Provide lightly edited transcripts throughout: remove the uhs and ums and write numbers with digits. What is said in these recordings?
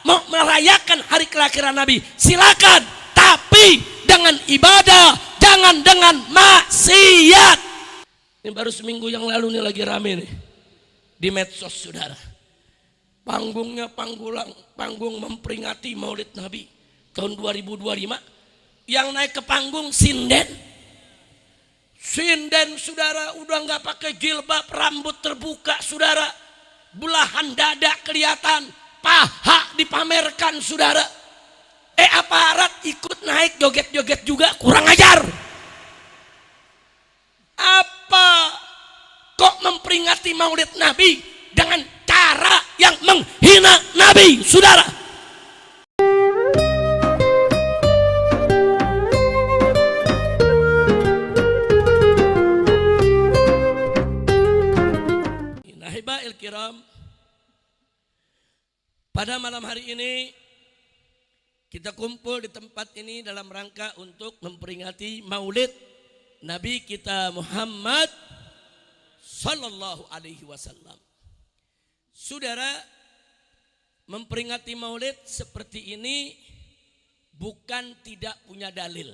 mau merayakan hari kelahiran Nabi, silakan. Tapi dengan ibadah, jangan dengan maksiat. Ini baru seminggu yang lalu nih lagi rame nih di medsos, saudara. Panggungnya panggung memperingati Maulid Nabi tahun 2025. Yang naik ke panggung sinden, saudara, udah nggak pakai jilbab, rambut terbuka, saudara, belahan dada kelihatan, paha dipamerkan, saudara. Aparat ikut naik joget-joget juga, kurang ajar. Apa kok memperingati Maulid Nabi dengan cara yang menghina Nabi, saudara? Nahiba'il kiram, pada malam hari ini kita kumpul di tempat ini dalam rangka untuk memperingati Maulid Nabi kita Muhammad Sallallahu Alaihi Wasallam. Saudara, memperingati Maulid seperti ini bukan tidak punya dalil.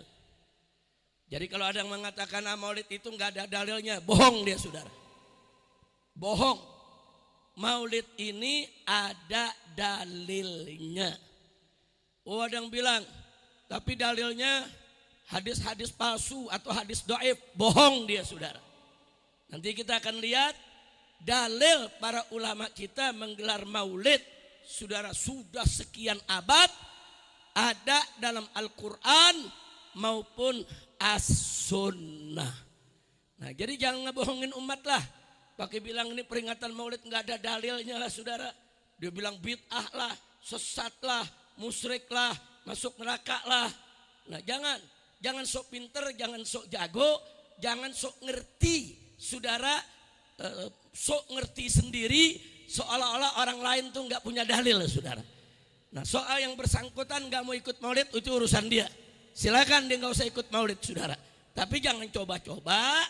Jadi kalau ada yang mengatakan Maulid itu nggak ada dalilnya, bohong dia, saudara. Bohong. Maulid ini ada dalilnya. Oh, ada yang bilang, tapi dalilnya hadis-hadis palsu atau hadis dhaif. Bohong dia, saudara. Nanti kita akan lihat dalil para ulama kita menggelar Maulid, saudara, sudah sekian abad, ada dalam Al-Quran maupun As-Sunnah. Nah, jadi jangan ngebohongin umat lah. Pakai bilang ini peringatan Maulid nggak ada dalilnya lah, saudara. Dia bilang bid'ah lah, sesat lah, musyrik lah, masuk neraka lah. Nah, jangan sok pinter, jangan sok jago, jangan sok ngerti, saudara. Sok ngerti sendiri, seolah-olah orang lain tuh nggak punya dalil, saudara. Nah, soal yang bersangkutan nggak mau ikut Maulid itu urusan dia. Silakan dia nggak usah ikut Maulid, saudara. Tapi jangan coba-coba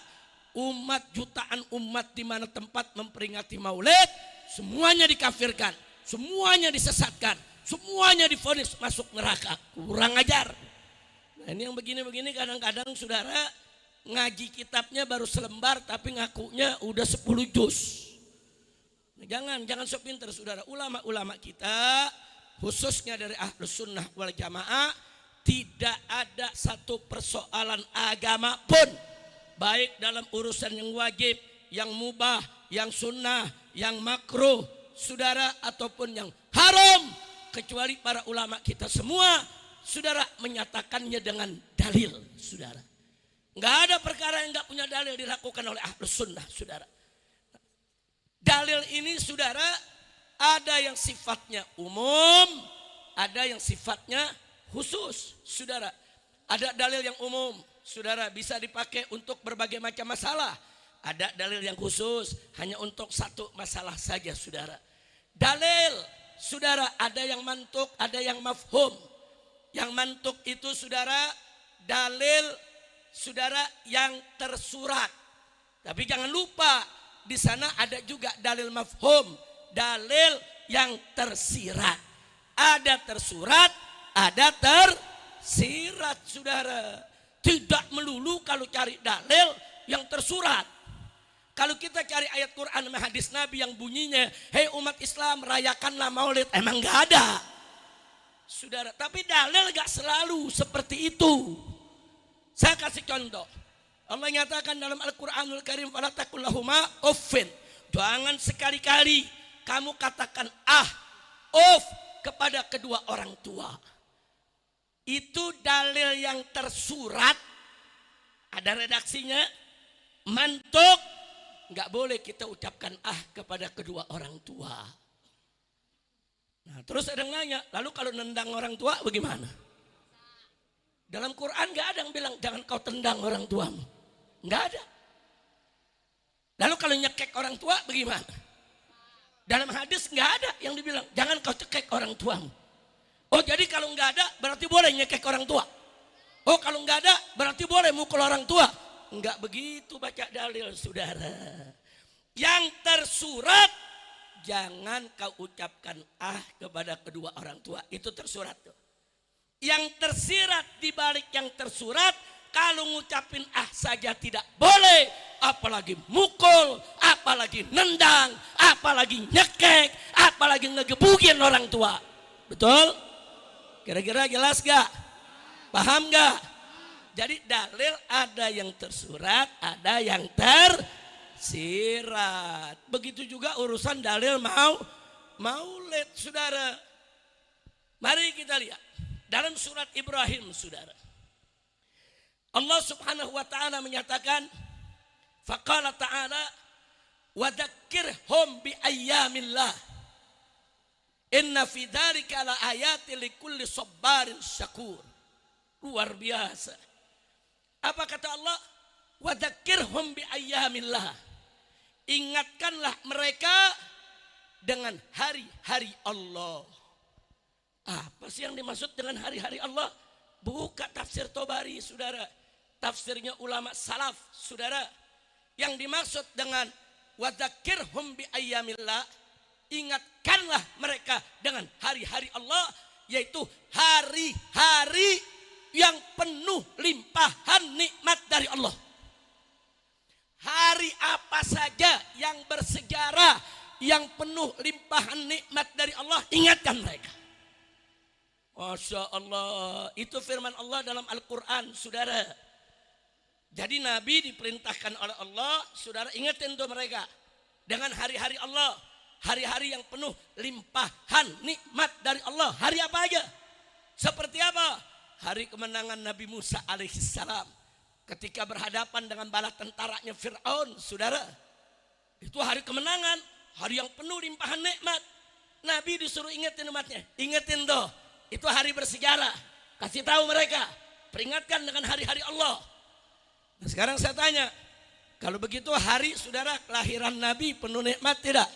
umat, jutaan umat di mana tempat memperingati Maulid, semuanya dikafirkan, semuanya disesatkan, semuanya divonis masuk neraka. Kurang ajar. Nah, ini yang begini-begini kadang-kadang, saudara, ngaji kitabnya baru selembar tapi ngakunya udah 10 juz. Nah, jangan sok pinter, saudara. Ulama-ulama kita khususnya dari Ahlus Sunnah wal Jamaah, tidak ada satu persoalan agama pun, baik dalam urusan yang wajib, yang mubah, yang sunnah, yang makruh, saudara, ataupun yang haram, kecuali para ulama kita semua, saudara, menyatakannya dengan dalil, saudara. Nggak ada perkara yang nggak punya dalil dilakukan oleh Ahlus Sunnah, saudara. Dalil ini, saudara, ada yang sifatnya umum, ada yang sifatnya khusus, saudara. Ada dalil yang umum, saudara, bisa dipakai untuk berbagai macam masalah. Ada dalil yang khusus hanya untuk satu masalah saja, saudara. Dalil, saudara, ada yang mantuk, ada yang mafhum. Yang mantuk itu, saudara, dalil, saudara, yang tersurat. Tapi jangan lupa di sana ada juga dalil mafhum, dalil yang tersirat. Ada tersurat, ada tersirat, saudara. Tidak melulu kalau cari dalil yang tersurat. Kalau kita cari ayat Quran dan hadis Nabi yang bunyinya, hei umat Islam, rayakanlah Maulid, emang gak ada, saudara. Tapi dalil gak selalu seperti itu. Saya kasih contoh. Allah nyatakan dalam Al-Quranul Karim, fala taqul lahuma uffin. Jangan sekali-kali kamu katakan uff kepada kedua orang tua. Itu dalil yang tersurat, ada redaksinya, mantuk, nggak boleh kita ucapkan kepada kedua orang tua. Nah, terus ada yang nanya, lalu kalau nendang orang tua bagaimana? Dalam Quran nggak ada yang bilang jangan kau tendang orang tuamu, nggak ada. Lalu kalau nyekek orang tua bagaimana? Dalam hadis nggak ada yang dibilang jangan kau cekek orang tuamu. Oh, jadi kalau nggak ada berarti boleh nyekek orang tua. Oh, kalau nggak ada berarti boleh mukul orang tua. Nggak begitu baca dalil, saudara. Yang tersurat jangan kau ucapkan kepada kedua orang tua. Itu tersurat tuh. Yang tersirat di balik yang tersurat, kalau ngucapin saja tidak boleh, apalagi mukul, apalagi nendang, apalagi nyekek, apalagi ngegebukin orang tua. Betul? Kira-kira jelas gak? Paham gak? Jadi dalil ada yang tersurat, ada yang tersirat. Begitu juga urusan dalil maulid, saudara. Mari kita lihat dalam surat Ibrahim, saudara. Allah Subhanahu wa ta'ala menyatakan, faqala ta'ala wa dzakkirhum bi ayyamillah inna fi dzalika la ayatin likulli sabarin syakur. Luar biasa. Apa kata Allah? Wa dzakkirhum bi ayyamillah. Ingatkanlah mereka dengan hari-hari Allah. Apa sih yang dimaksud dengan hari-hari Allah? Buka tafsir Tobari, saudara. Tafsirnya ulama salaf, saudara. Yang dimaksud dengan wa dzakkirhum bi ayyamillah, ingatkanlah mereka dengan hari-hari Allah, yaitu hari-hari yang penuh limpahan nikmat dari Allah. Hari apa saja yang bersejarah, yang penuh limpahan nikmat dari Allah, ingatkan mereka. Masya Allah, itu firman Allah dalam Al-Quran, saudara. Jadi Nabi diperintahkan oleh Allah, saudara, ingatin tuh mereka dengan hari-hari Allah, hari-hari yang penuh limpahan nikmat dari Allah. Hari apa aja? Seperti apa? Hari kemenangan Nabi Musa alaihissalam ketika berhadapan dengan bala tentaranya Fir'aun, saudara. Itu hari kemenangan, hari yang penuh limpahan nikmat. Nabi disuruh ingetin umatnya, ingetin tuh. Itu hari bersejarah. Kasih tahu mereka, peringatkan dengan hari-hari Allah. Nah, sekarang saya tanya, kalau begitu hari, saudara, kelahiran Nabi penuh nikmat tidak?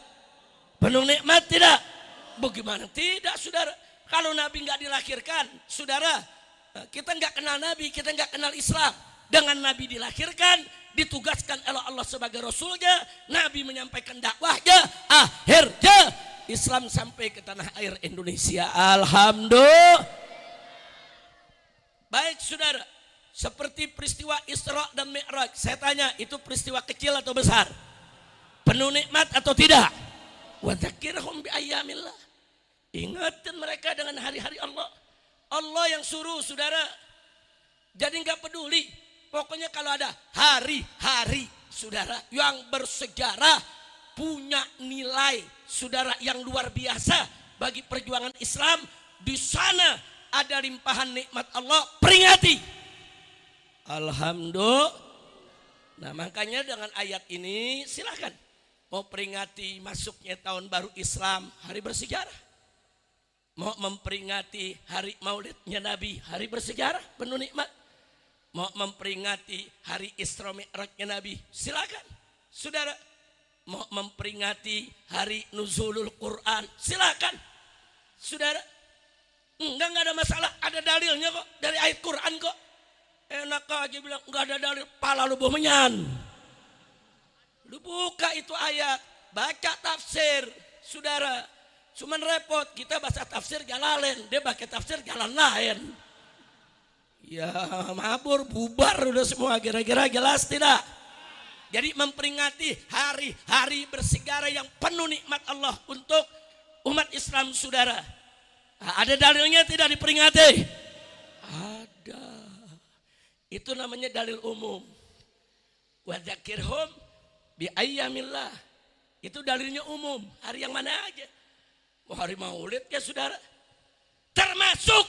Penuh nikmat tidak? Bagaimana tidak, saudara? Kalau Nabi nggak dilahirkan, saudara, kita nggak kenal Nabi, kita nggak kenal Islam. Dengan Nabi dilahirkan, ditugaskan oleh Allah sebagai Rasulnya, Nabi menyampaikan dakwahnya, akhirnya Islam sampai ke tanah air Indonesia. Alhamdulillah. Baik, saudara, seperti peristiwa Isra dan Mi'raj, saya tanya, itu peristiwa kecil atau besar? Penuh nikmat atau tidak? Wa dzakirhum bi ayyamillah. Ingatin mereka dengan hari-hari Allah. Allah yang suruh, saudara. Jadi nggak peduli. Pokoknya kalau ada hari-hari, saudara, yang bersejarah, punya nilai, saudara, yang luar biasa bagi perjuangan Islam, di sana ada limpahan nikmat Allah, peringati. Alhamdulillah. Nah, makanya dengan ayat ini silakan mau peringati masuknya tahun baru Islam, hari bersejarah. Mau memperingati hari maulidnya Nabi, hari bersejarah penuh nikmat. Mau memperingati hari Isra Mi'rajnya Nabi, silakan, saudara. Mau memperingati hari nuzulul Quran, silakan, saudara. Enggak ada masalah, ada dalilnya kok dari ayat Quran kok. Enak aja bilang enggak ada dalil, pala lu bomenyan. Lu buka itu ayat, baca tafsir, saudara. Cuman repot, kita baca tafsir Jalalain, dia pakai tafsir jalan lain. Ya mabur, bubar udah semua, kira-kira jelas tidak? Jadi memperingati hari-hari bersejarah yang penuh nikmat Allah untuk umat Islam, saudara. Ada dalilnya tidak diperingati? Ada. Itu namanya dalil umum. Wa dzakirhum bi ayyamillah. Itu dalilnya umum. Hari yang mana aja? Hari maulid ya, saudara. Termasuk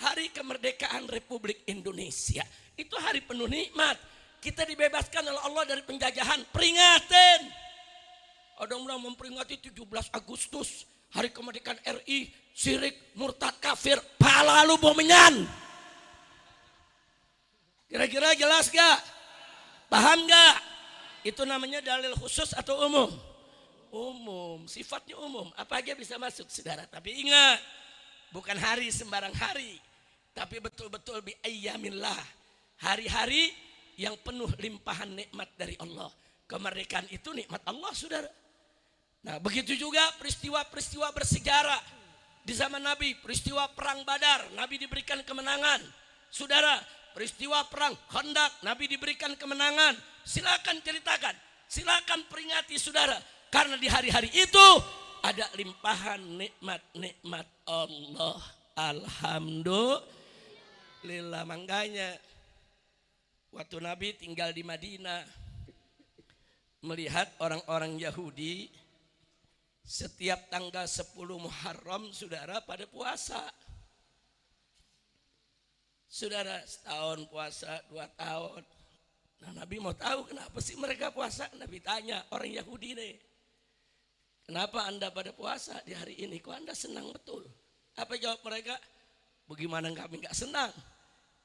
hari kemerdekaan Republik Indonesia. Itu hari penuh nikmat. Kita dibebaskan oleh Allah dari penjajahan. Peringatin. Ada orang memperingati 17 Agustus, hari kemerdekaan RI, syirik, murtad, kafir, pala lu bomenyan. Kira-kira jelas gak? Paham gak? Itu namanya dalil khusus atau umum? Umum, sifatnya umum. Apa aja bisa masuk, saudara. Tapi ingat, bukan hari sembarang hari, tapi betul-betul bi ayyamillah. Hari-hari yang penuh limpahan nikmat dari Allah. Kemerdekaan itu nikmat Allah, saudara. Nah, begitu juga peristiwa-peristiwa bersejarah di zaman Nabi, peristiwa perang Badar, Nabi diberikan kemenangan. Saudara, peristiwa perang Khandaq, Nabi diberikan kemenangan. Silakan ceritakan, silakan peringati saudara, karena di hari-hari itu ada limpahan nikmat-nikmat Allah. Alhamdulillah. Makanya waktu Nabi tinggal di Madinah, melihat orang-orang Yahudi setiap tanggal 10 Muharram saudara pada puasa. Saudara, setahun puasa, 2 tahun. Nah, Nabi mau tahu kenapa sih mereka puasa. Nabi tanya orang Yahudi nih, kenapa anda pada puasa di hari ini? Kok anda senang betul? Apa jawab mereka? Bagaimana kami gak senang?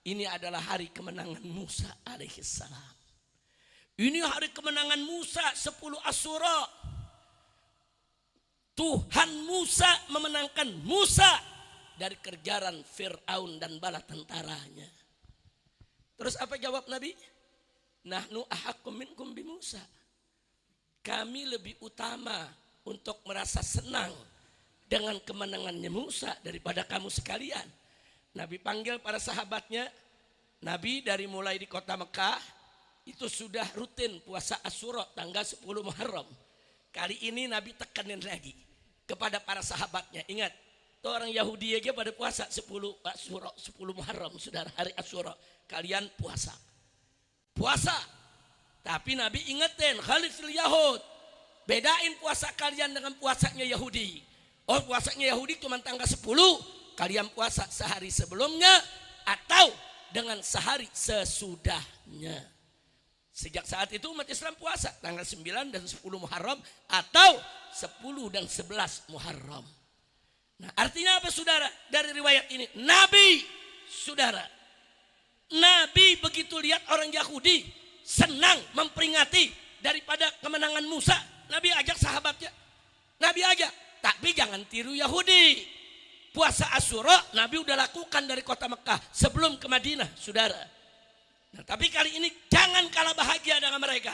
Ini adalah hari kemenangan Musa alaihissalam. Ini hari kemenangan Musa 10 Asyura. Tuhan Musa memenangkan Musa dari kejaran Fir'aun dan bala tentaranya. Terus apa jawab Nabi? Nahnu ahaqqu minkum bi Musa. Kami lebih utama untuk merasa senang dengan kemenangannya Musa daripada kamu sekalian. Nabi panggil para sahabatnya. Nabi dari mulai di kota Mekah itu sudah rutin puasa Asyura tanggal 10 Muharram. Kali ini Nabi tekanin lagi kepada para sahabatnya. Ingat, tuh orang Yahudi aja pada puasa 10 Asyura, 10 Muharram, saudara, hari Asyura. Kalian puasa. Puasa. Tapi Nabi ingetin, khalifil Yahud. Bedain puasa kalian dengan puasanya Yahudi. Oh, puasanya Yahudi cuma tanggal 10. Kalian puasa sehari sebelumnya atau dengan sehari sesudahnya. Sejak saat itu umat Islam puasa tanggal 9 dan 10 Muharram atau 10 dan 11 Muharram. Nah, artinya apa saudara? Dari riwayat ini, Nabi, saudara, Nabi begitu lihat orang Yahudi senang memperingati daripada kemenangan Musa, Nabi ajak sahabatnya. Nabi ajak, tapi jangan tiru Yahudi. Puasa Asyura Nabi udah lakukan dari kota Mekah sebelum ke Madinah, saudara. Nah, tapi kali ini jangan kalah bahagia dengan mereka.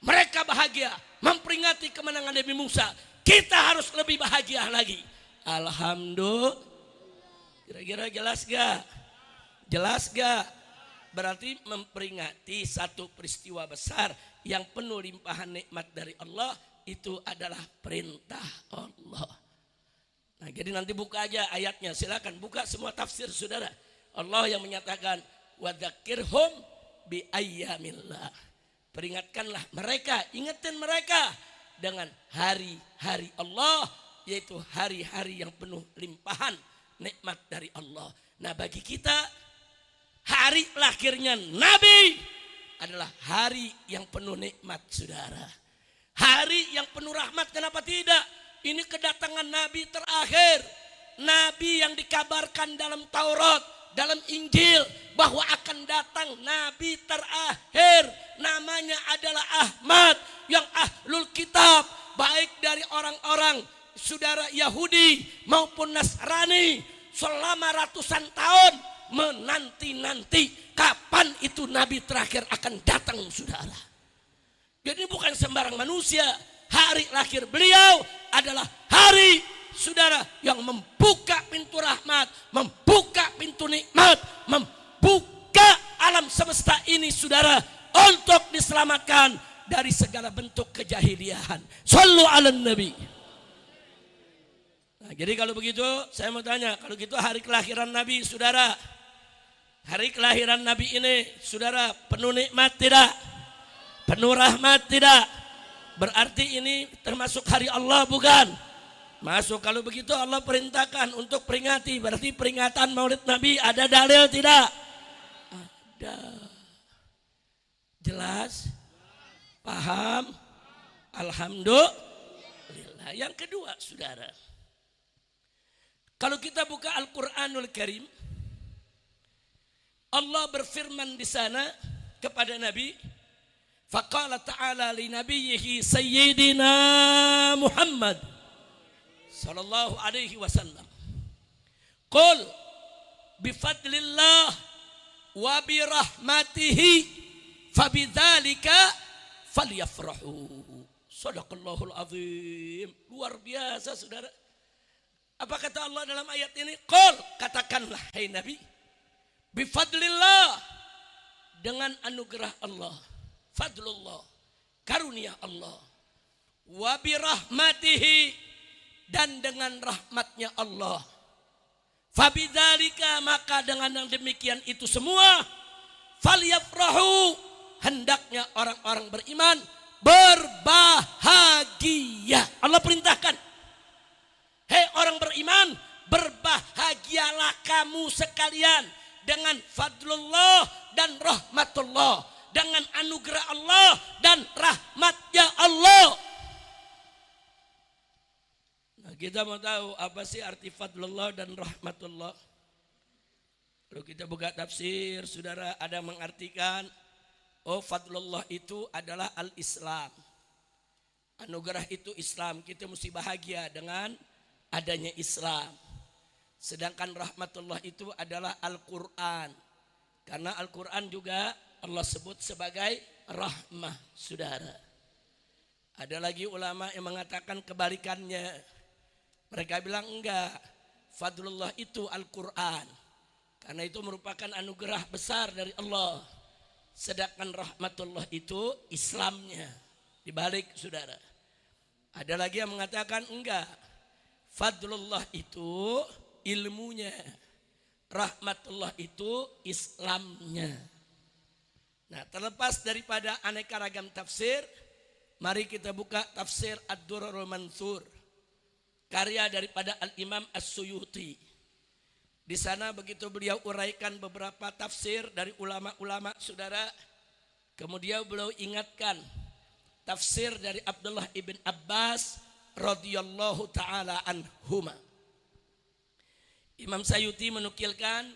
Mereka bahagia memperingati kemenangan Nabi Musa. Kita harus lebih bahagia lagi. Alhamdulillah. Kira-kira jelas gak? Jelas gak? Berarti memperingati satu peristiwa besar yang penuh limpahan nikmat dari Allah, itu adalah perintah Allah. Nah, jadi nanti buka aja ayatnya. Silakan buka semua tafsir saudara. Allah yang menyatakan wadzakirhum bi ayyamillah. Peringatkanlah mereka, ingetin mereka dengan hari-hari Allah, yaitu hari-hari yang penuh limpahan nikmat dari Allah. Nah, bagi kita hari lahirnya Nabi adalah hari yang penuh nikmat, saudara. Hari yang penuh rahmat, kenapa tidak? Ini kedatangan Nabi terakhir. Nabi yang dikabarkan dalam Taurat, dalam Injil, bahwa akan datang Nabi terakhir. Namanya adalah Ahmad, yang ahlul kitab. Baik dari orang-orang saudara Yahudi maupun Nasrani. Selama ratusan tahun menanti-nanti kapan itu Nabi terakhir akan datang, saudara. Jadi bukan sembarang manusia. Hari lahir beliau adalah hari, saudara, yang membuka pintu rahmat, membuka pintu nikmat, membuka alam semesta ini, saudara, untuk diselamatkan dari segala bentuk kejahiliahan. Shallu ala nabi. Nah, jadi kalau begitu saya mau tanya, kalau gitu hari kelahiran Nabi, saudara, hari kelahiran Nabi ini, saudara, penuh nikmat tidak? Penuh rahmat tidak? Berarti ini termasuk hari Allah, bukan? Masuk. Kalau begitu Allah perintahkan untuk peringati. Berarti peringatan Maulid Nabi ada dalil tidak? Ada. Jelas? Paham? Alhamdulillah. Yang kedua, saudara, kalau kita buka Al-Quranul Karim, Allah berfirman di sana kepada Nabi, faqala ta'ala li nabiyhi sayyidina Muhammad sallallahu alaihi wasallam, qul bifadlillah wa birahmatihi fabidzalika falyafrahu. Shadaqallahul azim. Luar biasa saudara. Apa kata Allah dalam ayat ini? Qul, katakanlah hai Nabi, bifadlillah, dengan anugerah Allah, fadlullah, karunia Allah, wa birahmatihi, dan dengan rahmatnya Allah. Fabidzalika, maka dengan yang demikian itu semua, falyafrahu, hendaknya orang-orang beriman berbahagia. Allah perintahkan, hei orang beriman, berbahagialah kamu sekalian dengan fadlullah dan rahmatullah, dengan anugerah Allah dan rahmatnya Allah. Nah, kita mau tahu apa sih arti fadlullah dan rahmatullah. Kalau kita buka tafsir, saudara, ada mengartikan, oh fadlullah itu adalah al-Islam. Anugerah itu Islam, kita mesti bahagia dengan adanya Islam. Sedangkan rahmatullah itu adalah Al-Quran. Karena Al-Quran juga Allah sebut sebagai rahmah, saudara. Ada lagi ulama yang mengatakan kebalikannya. Mereka bilang enggak, fadlullah itu Al-Quran. Karena itu merupakan anugerah besar dari Allah. Sedangkan rahmatullah itu Islamnya. Dibalik, saudara. Ada lagi yang mengatakan enggak, fadlullah itu ilmunya, rahmatullah itu Islamnya. Nah, terlepas daripada aneka ragam tafsir, mari kita buka tafsir Ad-Durrul Mansur, karya daripada Al-Imam As-Suyuti. Di sana begitu beliau uraikan beberapa tafsir dari ulama-ulama, saudara, kemudian beliau ingatkan tafsir dari Abdullah ibn Abbas radhiyallahu taala anhuma. Imam Suyuti menukilkan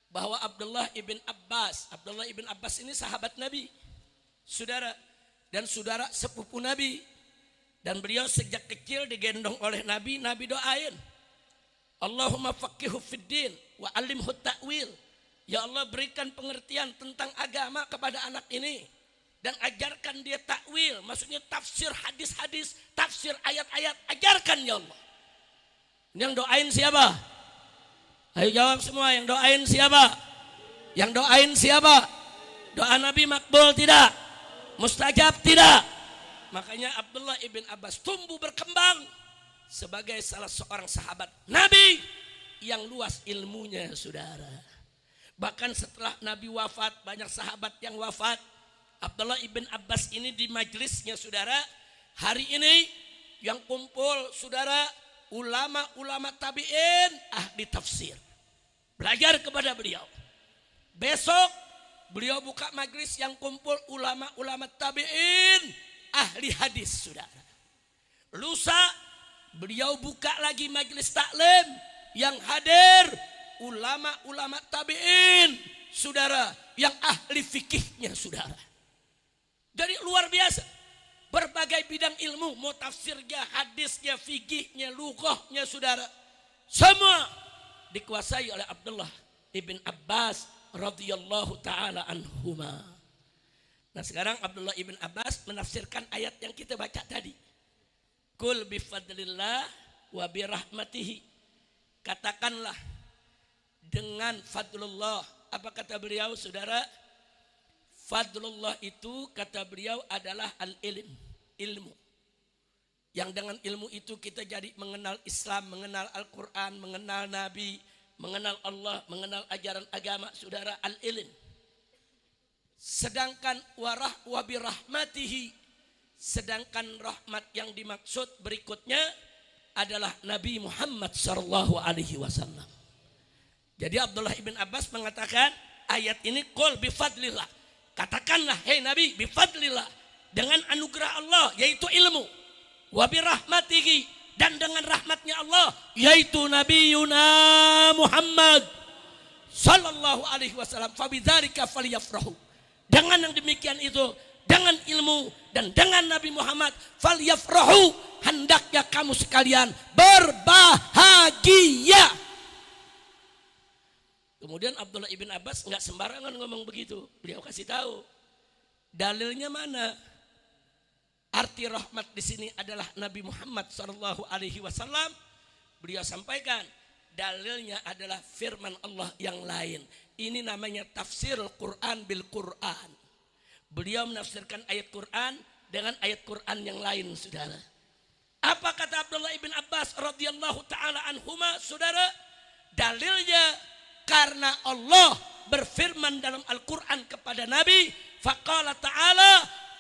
bahwa Abdullah ibn Abbas ini sahabat Nabi, saudara, dan saudara sepupu Nabi. Dan beliau sejak kecil digendong oleh Nabi, Nabi doain, Allahumma faqihu fiddin wa alimhu ta'wil. Ya Allah, berikan pengertian tentang agama kepada anak ini dan ajarkan dia takwil, maksudnya tafsir hadis-hadis, tafsir ayat-ayat, ajarkan ya Allah. Yang doain siapa? Ayo jawab semua, yang doain siapa? Yang doain siapa? Doa Nabi makbul tidak? Mustajab tidak? Makanya Abdullah ibn Abbas tumbuh berkembang sebagai salah seorang sahabat Nabi yang luas ilmunya, saudara. Bahkan setelah Nabi wafat, banyak sahabat yang wafat. Abdullah ibn Abbas ini di majelisnya, saudara, hari ini yang kumpul, saudara, ulama-ulama tabi'in ahli tafsir. Belajar kepada beliau. Besok beliau buka majelis yang kumpul ulama-ulama tabi'in ahli hadis, saudara. Lusa beliau buka lagi majelis taklim yang hadir ulama-ulama tabi'in, saudara, yang ahli fikihnya, saudara. Jadi luar biasa. Berbagai bidang ilmu, mau tafsirnya, hadisnya, fikihnya, lughahnya, saudara, semua dikuasai oleh Abdullah ibn Abbas radhiyallahu taala anhuma. Nah, sekarang Abdullah ibn Abbas menafsirkan ayat yang kita baca tadi. Kul bifadlillah wa birahmatihi. Katakanlah dengan fadlullah. Apa kata beliau, saudara? Fadlullah itu kata beliau adalah al-ilm, ilmu. Yang dengan ilmu itu kita jadi mengenal Islam, mengenal Al-Quran, mengenal Nabi, mengenal Allah, mengenal ajaran agama, saudara, al-ilm. Sedangkan wa birahmatihi, sedangkan rahmat yang dimaksud berikutnya adalah Nabi Muhammad sallallahu alaihi wasallam. Jadi Abdullah ibn Abbas mengatakan ayat ini qul bifadlillah. Katakanlah hei Nabi, bifadlillah, dengan anugerah Allah yaitu ilmu, wa birahmatihi, dan dengan rahmatnya Allah yaitu Nabi Yuna Muhammad sallallahu alaihi wasallam. Fabidzalika falyafrahu. Dengan yang demikian itu, dengan ilmu dan dengan Nabi Muhammad, falyafrahu, hendaknya kamu sekalian berbahagia. Kemudian Abdullah ibn Abbas enggak sembarangan ngomong begitu. Beliau kasih tahu dalilnya mana. Arti rahmat di sini adalah Nabi Muhammad sallallahu alaihi wasallam. Beliau sampaikan dalilnya adalah firman Allah yang lain. Ini namanya tafsir Quran bil Quran. Beliau menafsirkan ayat Quran dengan ayat Quran yang lain, saudara. Apa kata Abdullah ibn Abbas radhiyallahu taala anhuma, saudara? Dalilnya karena Allah berfirman dalam Al-Quran kepada Nabi, faqala ta'ala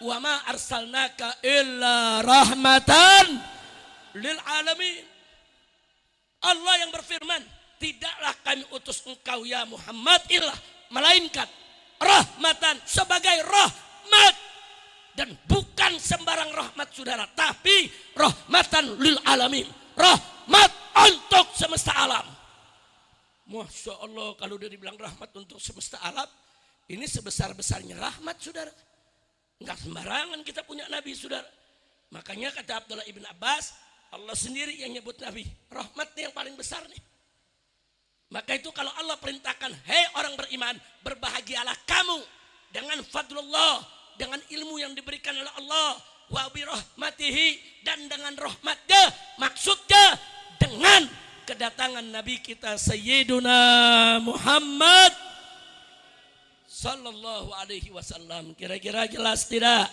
wa ma arsalnaka illa rahmatan lil alamin. Allah yang berfirman, tidaklah kami utus engkau ya Muhammad illa, melainkan rahmatan, sebagai rahmat. Dan bukan sembarang rahmat, saudara, tapi rahmatan lil alamin, rahmat untuk semesta alam. Masya Allah, kalau udah dibilang rahmat untuk semesta alam, ini sebesar-besarnya rahmat, saudara. Enggak sembarangan kita punya Nabi, saudara. Makanya kata Abdullah ibn Abbas, Allah sendiri yang nyebut Nabi, rahmatnya yang paling besar nih. Maka itu kalau Allah perintahkan, hei orang beriman, berbahagialah kamu dengan fadlullah, dengan ilmu yang diberikan oleh Allah, wa bi rahmatihi, dan dengan rahmatnya, maksudnya dengan kedatangan Nabi kita Sayyiduna Muhammad sallallahu alaihi wasallam. Kira-kira jelas tidak?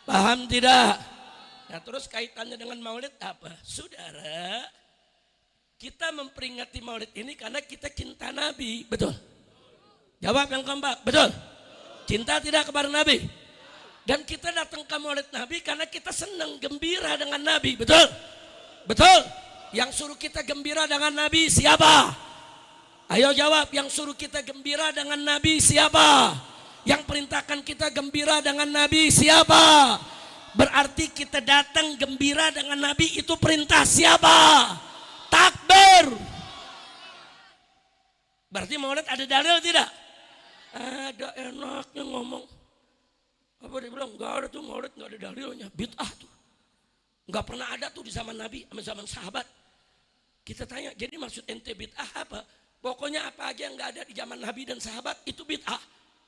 Paham tidak? Nah, terus kaitannya dengan maulid apa? Saudara, kita memperingati maulid ini karena kita cinta Nabi, betul? Jawab yang keempat, betul? Cinta tidak kepada Nabi? Dan kita datang ke maulid Nabi karena kita senang, gembira dengan Nabi, betul? Betul? Yang suruh kita gembira dengan Nabi siapa? Ayo jawab, yang suruh kita gembira dengan Nabi siapa? Yang perintahkan kita gembira dengan Nabi siapa? Berarti kita datang gembira dengan Nabi, itu perintah siapa? Takbir. Berarti maulid ada dalil tidak? Ada, enaknya ngomong. Apa dia bilang? Enggak ada tuh maulid, enggak ada dalilnya. Bid'ah tuh. Enggak pernah ada tuh di zaman Nabi, sama zaman sahabat. Kita tanya, jadi maksud ente bid'ah apa? Pokoknya apa aja yang enggak ada di zaman Nabi dan sahabat itu bid'ah.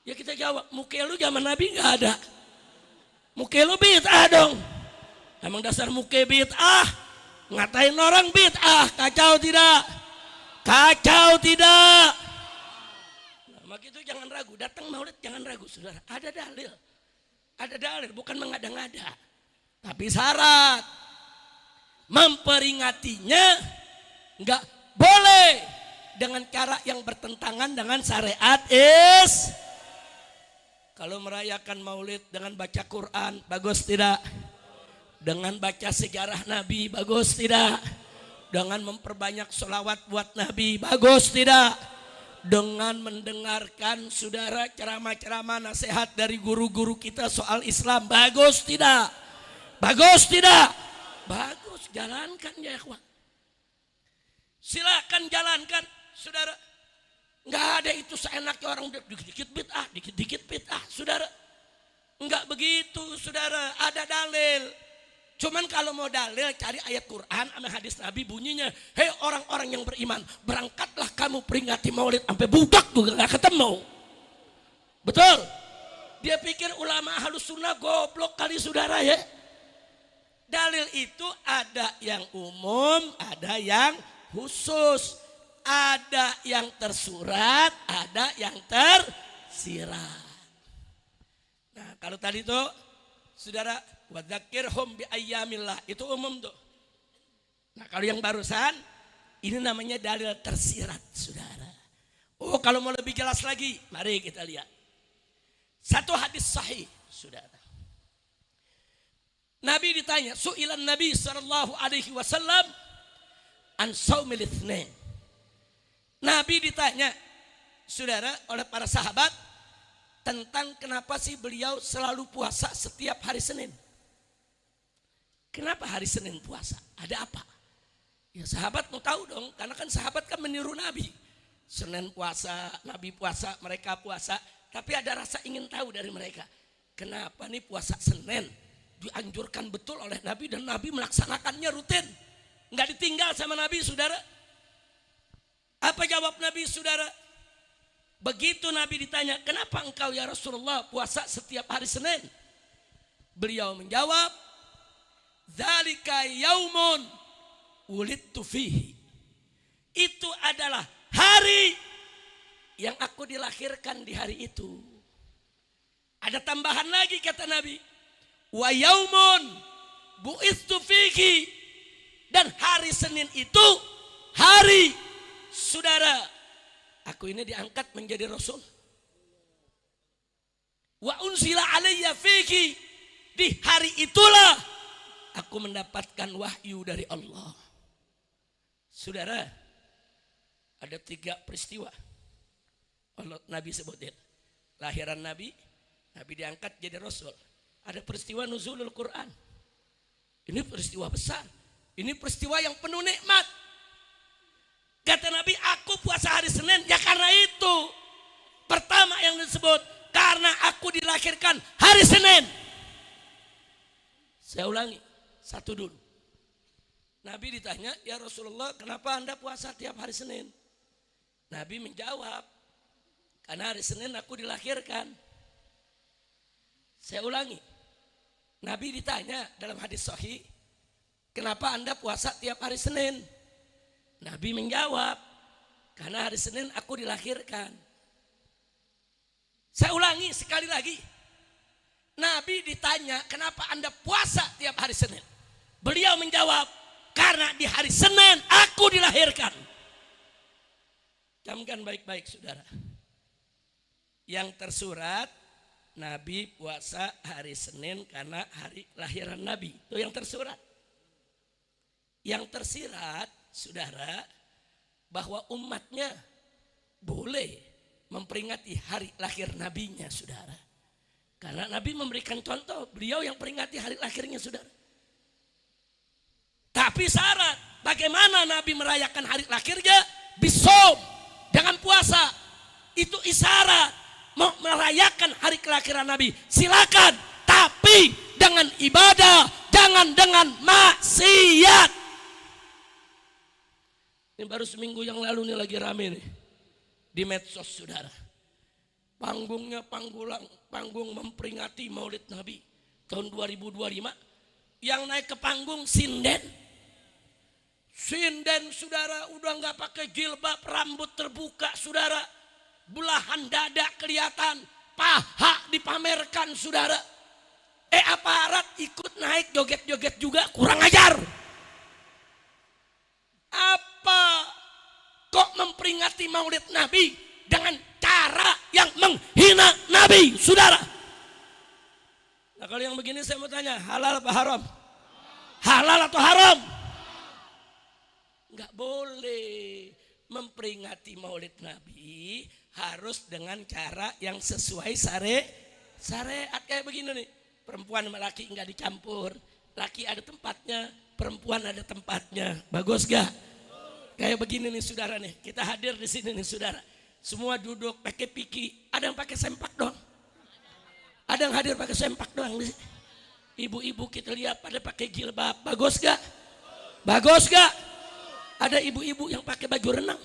Ya kita jawab, muke lu zaman Nabi enggak ada. Muke lu bid'ah dong. Emang dasar muke bid'ah. Ngatain orang bid'ah, kacau tidak? Kacau tidak? Nah, maka itu jangan ragu, datang maulid jangan ragu, saudara. Ada dalil. Ada dalil, bukan mengada-ngada. Tapi syarat memperingatinya enggak boleh dengan cara yang bertentangan dengan syariat Kalau merayakan maulid dengan baca Quran, bagus tidak? Dengan baca sejarah Nabi, bagus tidak? Dengan memperbanyak sholawat buat Nabi, bagus tidak? Dengan mendengarkan saudara ceramah-ceramah nasihat dari guru-guru kita soal Islam, bagus tidak? Bagus tidak? Bagus, jalankan ya ikhwan. Silakan jalankan, saudara. Enggak ada itu seenaknya orang dikit-dikit bid'ah, dikit-dikit bid'ah, saudara. Enggak begitu, saudara. Ada dalil. Cuman kalau mau dalil, cari ayat Quran sama hadis Nabi bunyinya, hei orang-orang yang beriman, berangkatlah kamu peringati maulid, sampai budak juga enggak ketemu. Betul? Dia pikir ulama Ahlus Sunnah goblok kali, saudara ya. Dalil itu ada yang umum, ada yang khusus. Ada yang tersurat, ada yang tersirat. Nah, kalau tadi itu saudara, wadzakirhum bi ayyamillah, itu umum tuh. Nah, kalau yang barusan ini namanya dalil tersirat, saudara. Oh, kalau mau lebih jelas lagi, mari kita lihat. Satu hadis sahih, saudara. Nabi ditanya, su'ilan Nabi sallallahu alaihi wasallam an shaumil itsnain. Nabi ditanya, saudara, oleh para sahabat tentang kenapa sih beliau selalu puasa setiap hari Senin. Kenapa hari Senin puasa? Ada apa? Ya sahabat mau tahu dong, karena kan sahabat kan meniru Nabi. Senin puasa, Nabi puasa, mereka puasa. Tapi ada rasa ingin tahu dari mereka. Kenapa nih puasa Senin dianjurkan betul oleh Nabi dan Nabi melaksanakannya rutin. Enggak ditinggal sama Nabi, saudara. Apa jawab Nabi, saudara? Begitu Nabi ditanya, kenapa engkau ya Rasulullah puasa setiap hari Senin? Beliau menjawab, Dzalika yaumun wulidtu fihi. Itu adalah hari yang aku dilahirkan di hari itu. Ada tambahan lagi kata Nabi. Wa yaumun bu'istu fihi. Dan hari Senin itu hari saudara aku ini diangkat menjadi Rasul. Wa unzila alayya fihi. Di hari itulah aku mendapatkan wahyu dari Allah. Saudara, ada 3 peristiwa. Allah Nabi sebutin. Lahiran Nabi, Nabi diangkat jadi Rasul. Ada peristiwa nuzulul Quran. Ini peristiwa besar. Ini peristiwa yang penuh nikmat. Kata Nabi, aku puasa hari Senin ya karena itu. Pertama yang disebut, karena aku dilahirkan hari Senin. Saya ulangi, satu dulu. Nabi ditanya, ya Rasulullah kenapa anda puasa tiap hari Senin? Nabi menjawab, karena hari Senin aku dilahirkan. Saya ulangi, Nabi ditanya dalam hadis sahih, kenapa anda puasa tiap hari Senin? Nabi menjawab, karena hari Senin aku dilahirkan. Saya ulangi sekali lagi. Nabi ditanya, kenapa anda puasa tiap hari Senin? Beliau menjawab, karena di hari Senin aku dilahirkan. Camkan baik-baik saudara. Yang tersurat, Nabi puasa hari Senin karena hari lahiran Nabi. Itu yang tersurat. Yang tersirat, saudara, bahwa umatnya boleh memperingati hari lahir nabinya, saudara. Karena Nabi memberikan contoh, beliau yang peringati hari lahirnya, saudara. Tapi syarat, bagaimana Nabi merayakan hari lahirnya? Bisom, dengan puasa. Itu isyarat mau merayakan hari kelahiran Nabi. Silakan, tapi dengan ibadah, jangan dengan maksiat. Ini baru seminggu yang lalu nih lagi rame nih di medsos, saudara. Panggungnya panggung memperingati Maulid Nabi tahun 2025. Yang naik ke panggung sinden. Sinden, saudara, udah nggak pakai jilbab, rambut terbuka, saudara. Belahan dada kelihatan, paha dipamerkan, saudara. Aparat ikut naik joget-joget juga, kurang ajar. Apa kok memperingati Maulid Nabi dengan cara yang menghina Nabi, saudara? Nah kalau yang begini saya mau tanya, halal apa haram? Halal atau haram? Enggak boleh. Memperingati Maulid Nabi harus dengan cara yang sesuai syariat. Kayak begini nih, perempuan sama laki enggak dicampur. Laki ada tempatnya, perempuan ada tempatnya. Bagus gak? Kayak begini nih saudara nih, kita hadir di sini nih saudara. Semua duduk pakai piki, ada yang pakai sempak doang. Ada yang hadir pakai sempak doang. Ibu-ibu kita lihat pada pakai jilbab, bagus gak? Bagus gak? Ada ibu-ibu yang pakai baju renang.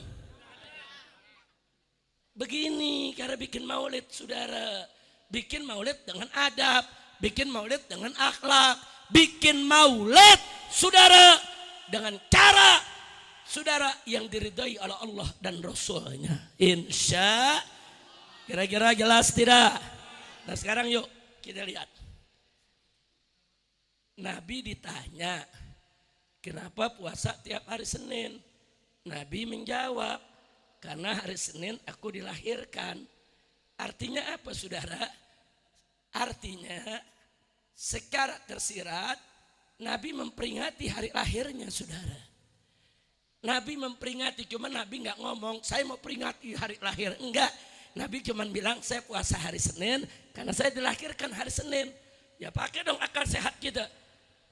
Begini cara bikin maulid, saudara. Bikin maulid dengan adab, bikin maulid dengan akhlak, bikin maulid, saudara, dengan cara, saudara, yang diridhai oleh Allah dan Rasulnya. Insya, kira-kira jelas tidak? Nah sekarang yuk kita lihat. Nabi ditanya, kenapa puasa tiap hari Senin? Nabi menjawab, karena hari Senin aku dilahirkan. Artinya apa, saudara? Artinya secara tersirat Nabi memperingati hari lahirnya, saudara. Nabi memperingati, cuma Nabi nggak ngomong saya mau peringati hari lahir, enggak. Nabi cuma bilang saya puasa hari Senin karena saya dilahirkan hari Senin. Ya pakai dong akal sehat kita.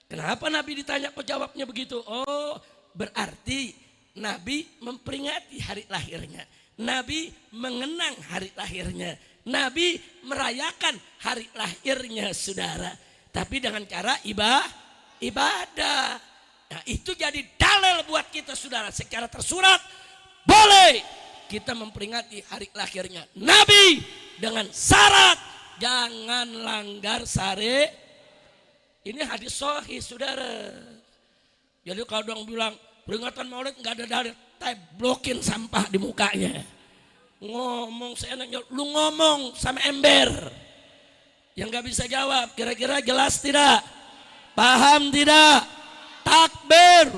Kenapa Nabi ditanya kok jawabnya begitu? Oh, berarti Nabi memperingati hari lahirnya. Nabi mengenang hari lahirnya. Nabi merayakan hari lahirnya, saudara. Tapi dengan cara ibadah. Nah, itu jadi dalil buat kita, saudara. Secara tersurat boleh kita memperingati hari lahirnya Nabi dengan syarat jangan langgar syariat. Ini hadis sahih, saudara. Jadi kalau orang bilang peringatan Maulid nggak ada dalil, blokin sampah di mukanya. Ngomong seenaknya, lu ngomong sama ember yang nggak bisa jawab. Kira-kira jelas tidak? Paham tidak? Takbir.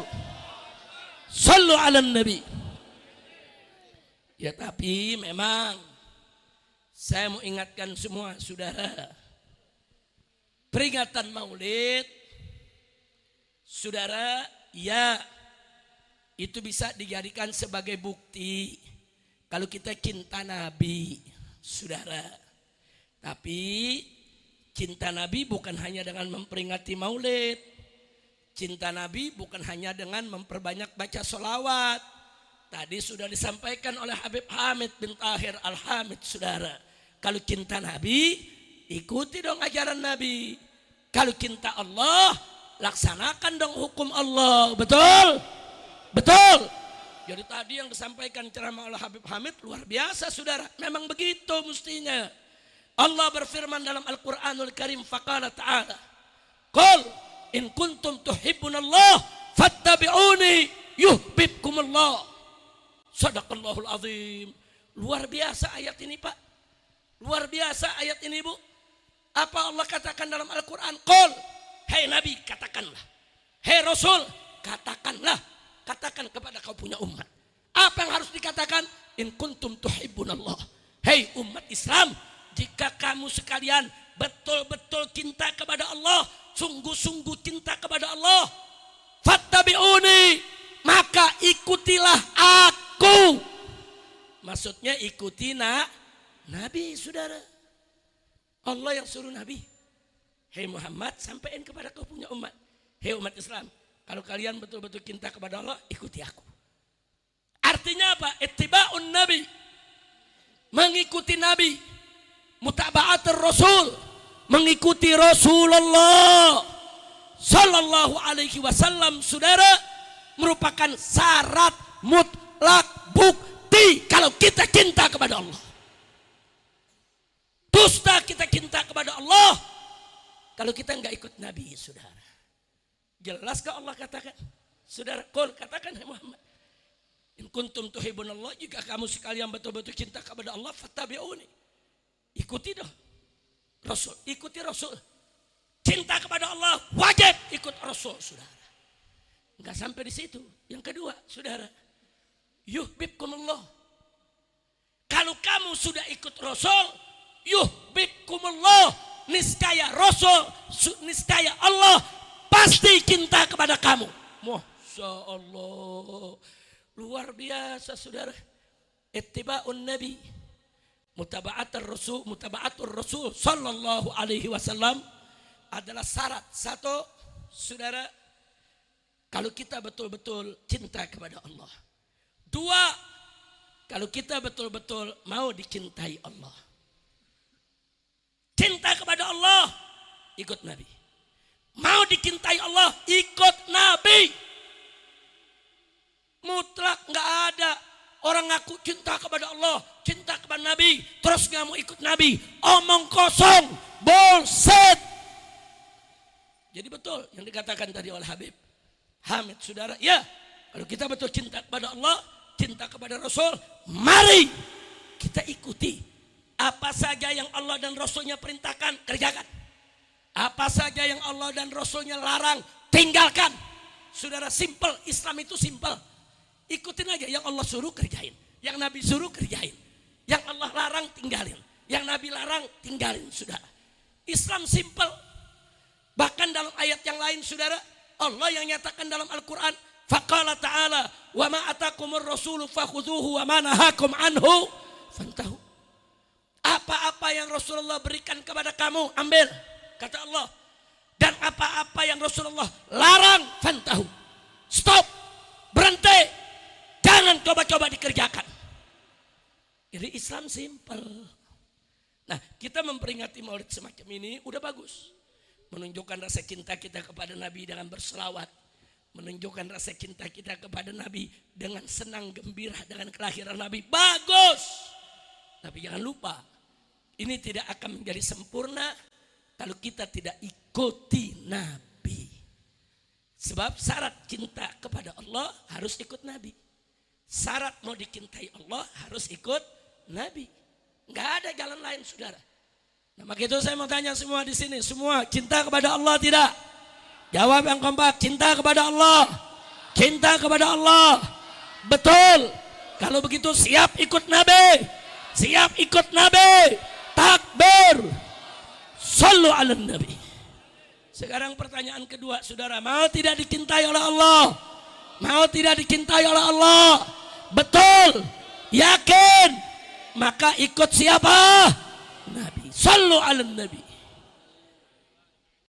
Sallu ala nabi. Ya tapi memang saya mau ingatkan semua saudara, peringatan Maulid, saudara, ya itu bisa dijadikan sebagai bukti kalau kita cinta Nabi, saudara. Tapi cinta Nabi bukan hanya dengan memperingati Maulid. Cinta Nabi bukan hanya dengan memperbanyak baca sholawat. Tadi sudah disampaikan oleh Habib Hamid bin Tahir Al-Hamid, saudara. Kalau cinta Nabi, ikuti dong ajaran Nabi. Kalau cinta Allah, laksanakan dong hukum Allah. Betul? Betul. Jadi tadi yang disampaikan ceramah oleh Habib Hamid luar biasa, saudara. Memang begitu mestinya. Allah berfirman dalam Al-Quranul Karim, faqala ta'ala, qul in kuntum tuhibbunallah fattabi'uni yuhibbukumullah. Sadaqallahul azim. Luar biasa ayat ini, Pak. Luar biasa ayat ini, Bu. Apa Allah katakan dalam Al-Quran? Qul, hei Nabi, katakanlah. Hei Rasul, katakanlah. Katakan kepada kau punya umat. Apa yang harus dikatakan? In kuntum tuhibbunallah. Hei umat Islam, jika kamu sekalian betul-betul cinta kepada Allah, sungguh-sungguh cinta kepada Allah, fattabi'uni, maka ikutilah aku. Maksudnya ikuti Nabi, saudara. Allah yang suruh Nabi. Hei Muhammad, sampaikan kepada kau punya umat. Hei umat Islam, kalau kalian betul-betul cinta kepada Allah, ikuti aku. Artinya apa? Ittiba'un Nabi. Mengikuti Nabi. Mutaba'atur Rasul. Mengikuti Rasulullah Sallallahu Alaihi Wasallam, saudara, merupakan syarat mutlak bukti kalau kita cinta kepada Allah. Dusta kita cinta kepada Allah kalau kita nggak ikut Nabi, saudara. Jelaskah Allah katakan? Saudara, qul, katakan Muhammad, in kuntum tuhibbunallah, jika kamu sekalian betul-betul cinta kepada Allah, fattabi'uni, ikuti dong Rasul, ikuti Rasul. Cinta kepada Allah wajib ikut Rasul, saudara. Enggak sampai di situ. Yang kedua, saudara, yuhibbukumullah. Kalau kamu sudah ikut Rasul, yuhibbukumullah, niscaya Rasul, niscaya Allah pasti cinta kepada kamu. Masya Allah. Luar biasa, saudara. Ittiba'un Nabi, mutaba'atur Rasul Sallallahu Alaihi Wasallam adalah syarat. Satu, saudara, kalau kita betul-betul cinta kepada Allah. Dua, kalau kita betul-betul mau dicintai Allah. Cinta kepada Allah, ikut Nabi. Mau dicintai Allah, ikut Nabi. Mutlak, nggak ada orang ngaku cinta kepada Allah, cinta kepada Nabi, terus nggak mau ikut Nabi. Omong kosong, bullshit. Jadi betul yang dikatakan tadi oleh Habib Hamid, saudara. Ya, kalau kita betul cinta kepada Allah, cinta kepada Rasul, mari kita ikuti. Apa saja yang Allah dan Rasulnya perintahkan, kerjakan. Apa saja yang Allah dan Rasulnya larang, tinggalkan. Saudara, simple. Islam itu simple. Ikutin aja, yang Allah suruh kerjain, yang Nabi suruh kerjain, yang Allah larang tinggalin, yang Nabi larang tinggalin, saudara. Islam simple. Bahkan dalam ayat yang lain, saudara, Allah yang nyatakan dalam Al-Quran, faqala ta'ala, wa ma atakumur rasulu fakhudhuhu wa ma nahakum anhu fantahu. Apa-apa yang Rasulullah berikan kepada kamu, ambil, kata Allah. Dan apa-apa yang Rasulullah larang, fantahu, stop, berhenti, jangan coba-coba dikerjakan. Jadi Islam simple. Nah, kita memperingati Maulid semacam ini udah bagus. Menunjukkan rasa cinta kita kepada Nabi dengan berselawat. Menunjukkan rasa cinta kita kepada Nabi dengan senang gembira dengan kelahiran Nabi. Bagus. Tapi jangan lupa, ini tidak akan menjadi sempurna kalau kita tidak ikuti Nabi. Sebab syarat cinta kepada Allah harus ikut Nabi. Syarat mau dicintai Allah harus ikut Nabi. Enggak ada jalan lain, saudara. Nah, maka itu saya mau tanya semua di sini, semua cinta kepada Allah tidak? Jawab yang kompak, cinta kepada Allah. Cinta kepada Allah. Betul. Kalau begitu siap ikut Nabi. Siap ikut Nabi. Takbir. Shallu ala Nabi. Sekarang pertanyaan kedua, saudara, mau tidak dicintai oleh Allah? Mau tidak dicintai oleh Allah? Betul. Yakin? Maka ikut siapa? Nabi. Shallu ala Nabi.